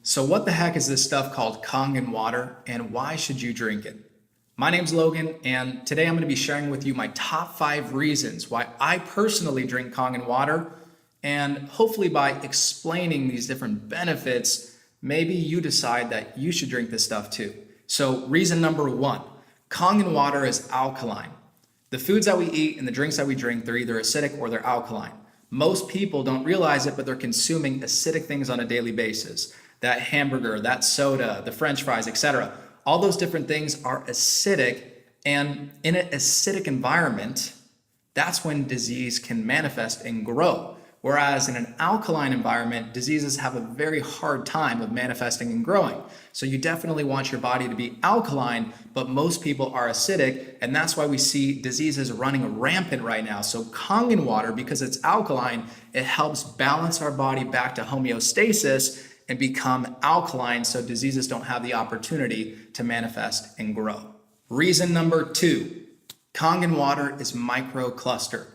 So what the heck is this stuff called Kangen Water, and why should you drink it? My name's Logan, and today I'm going to be sharing with you my top 5 reasons why I personally drink Kangen Water, and hopefully by explaining these different benefits, maybe you decide that you should drink this stuff too. So reason number 1, Kangen Water is alkaline. The foods that we eat and the drinks that we drink, they're either acidic or they're alkaline. Most people don't realize it, but they're consuming acidic things on a daily basis. That hamburger, that soda, the french fries, etc. All those different things are acidic, and in an acidic environment, that's when disease can manifest and grow. Whereas in an alkaline environment, diseases have a very hard time of manifesting and growing. So you definitely want your body to be alkaline, but most people are acidic, and that's why we see diseases running rampant right now. So Kangen water, because it's alkaline, it helps balance our body back to homeostasis and become alkaline so diseases don't have the opportunity to manifest and grow. Reason number 2, Kangen water is microclustered.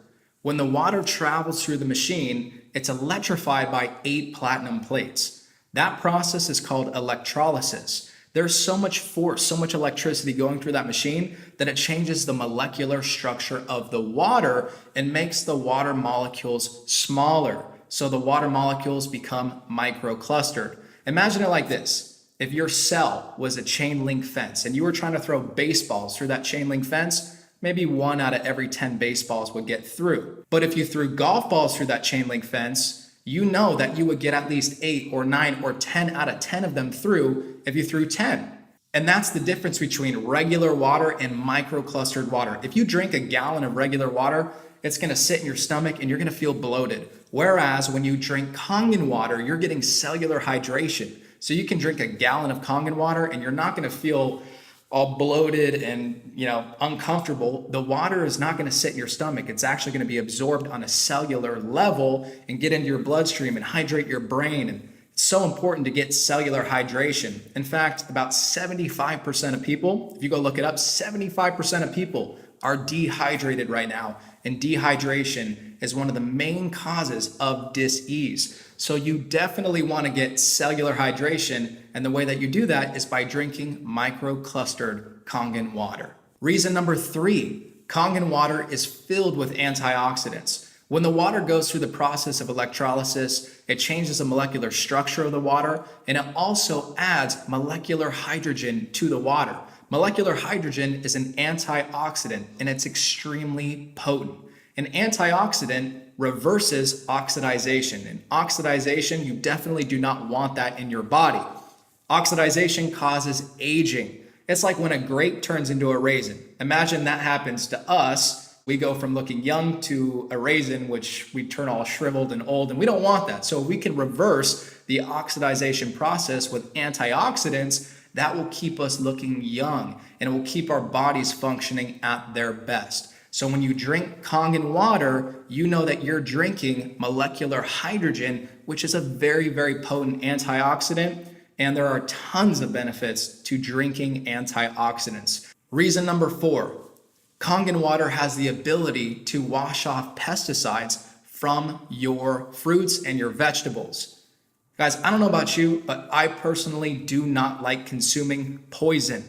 When the water travels through the machine, it's electrified by 8 platinum plates. That process is called electrolysis. There's so much force, so much electricity going through that machine that it changes the molecular structure of the water and makes the water molecules smaller. So the water molecules become microclustered. Imagine it like this. If your cell was a chain link fence and you were trying to throw baseballs through that chain link fence, maybe 1 out of every 10 baseballs would get through. But if you threw golf balls through that chain link fence, you know that you would get at least 8 or 9 or 10 out of 10 of them through if you threw 10. And that's the difference between regular water and microclustered water. If you drink a gallon of regular water, it's going to sit in your stomach and you're going to feel bloated. Whereas when you drink Kangen water, you're getting cellular hydration. So you can drink a gallon of Kangen water and you're not going to feel all bloated and uncomfortable. The water is not going to sit in your stomach. It's actually going to be absorbed on a cellular level and get into your bloodstream and hydrate your brain. And it's so important to get cellular hydration. In fact, about 75% of people, if you go look it up, 75% of people are dehydrated right now. And dehydration is one of the main causes of dis-ease. So you definitely want to get cellular hydration. And the way that you do that is by drinking microclustered Kangen water. Reason number 3, Kangen water is filled with antioxidants. When the water goes through the process of electrolysis, it changes the molecular structure of the water, and it also adds molecular hydrogen to the water. Molecular hydrogen is an antioxidant, and it's extremely potent. An antioxidant reverses oxidization, and oxidization, you definitely do not want that in your body. Oxidization causes aging. It's like when a grape turns into a raisin. Imagine that happens to us. We go from looking young to a raisin, which we turn all shriveled and old, and we don't want that. So we can reverse the oxidization process with antioxidants. That will keep us looking young, and it will keep our bodies functioning at their best. So when you drink Kangen water, you know that you're drinking molecular hydrogen, which is a very, very potent antioxidant, and there are tons of benefits to drinking antioxidants. Reason number 4, Kangen water has the ability to wash off pesticides from your fruits and your vegetables. Guys, I don't know about you, but I personally do not like consuming poison.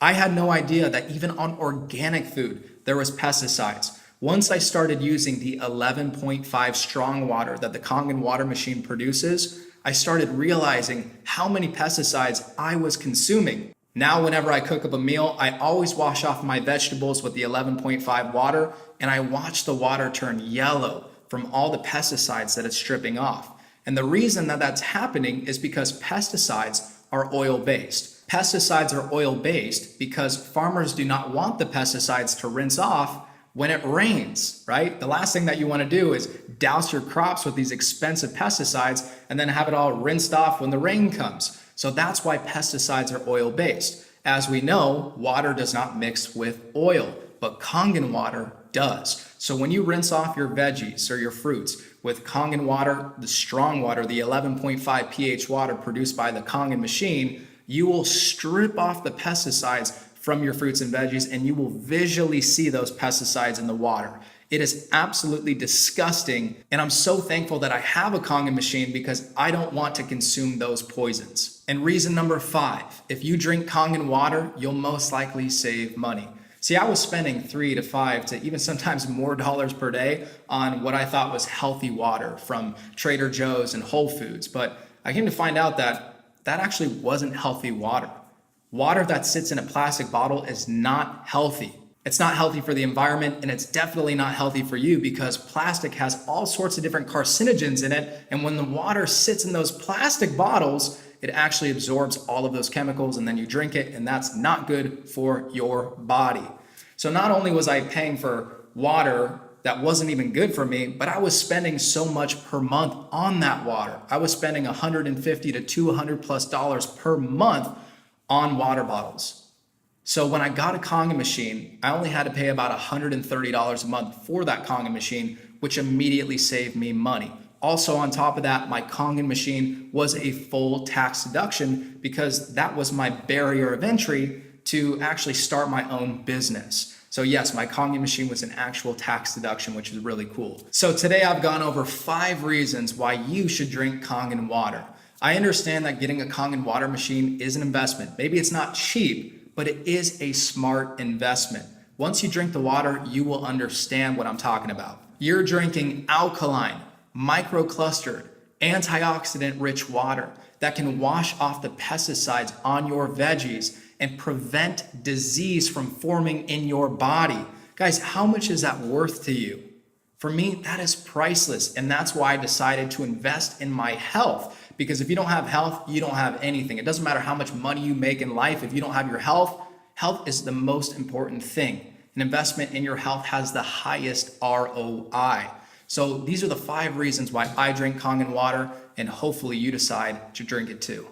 I had no idea that even on organic food, there was pesticides. Once I started using the 11.5 strong water that the Kangen water machine produces, I started realizing how many pesticides I was consuming. Now, whenever I cook up a meal, I always wash off my vegetables with the 11.5 water, and I watch the water turn yellow from all the pesticides that it's stripping off. And the reason that that's happening is because pesticides are oil-based. Pesticides are oil-based because farmers do not want the pesticides to rinse off when it rains, right? The last thing that you want to do is douse your crops with these expensive pesticides and then have it all rinsed off when the rain comes. So that's why pesticides are oil-based. As we know, water does not mix with oil, but Kangen water does. So when you rinse off your veggies or your fruits with Kangen water, the strong water, the 11.5 pH water produced by the Kangen machine, you will strip off the pesticides from your fruits and veggies, and you will visually see those pesticides in the water. It is absolutely disgusting, and I'm so thankful that I have a Kangen machine because I don't want to consume those poisons. And reason number 5, if you drink Kangen water, you'll most likely save money. See, I was spending 3 to 5 to even sometimes more dollars per day on what I thought was healthy water from Trader Joe's and Whole Foods, but I came to find out that that actually wasn't healthy water. Water that sits in a plastic bottle is not healthy. It's not healthy for the environment, and it's definitely not healthy for you because plastic has all sorts of different carcinogens in it. And when the water sits in those plastic bottles, it actually absorbs all of those chemicals and then you drink it, and that's not good for your body. So not only was I paying for water that wasn't even good for me, but I was spending so much per month on that water. I was spending $150 to $200+ per month on water bottles. So when I got a Kangen machine, I only had to pay about $130 a month for that Kangen machine, which immediately saved me money. Also on top of that, my Kangen machine was a full tax deduction because that was my barrier of entry to actually start my own business. So yes, my Kangen machine was an actual tax deduction, which is really cool. So today I've gone over 5 reasons why you should drink Kangen water. I understand that getting a Kangen water machine is an investment. Maybe it's not cheap, but it is a smart investment. Once you drink the water, you will understand what I'm talking about. You're drinking alkaline, microclustered, antioxidant-rich water that can wash off the pesticides on your veggies and prevent disease from forming in your body. Guys, how much is that worth to you? For me, that is priceless, and that's why I decided to invest in my health. Because if you don't have health, you don't have anything. It doesn't matter how much money you make in life. If you don't have your health, health is the most important thing. An investment in your health has the highest ROI. So these are the 5 reasons why I drink Kangen water, and hopefully you decide to drink it too.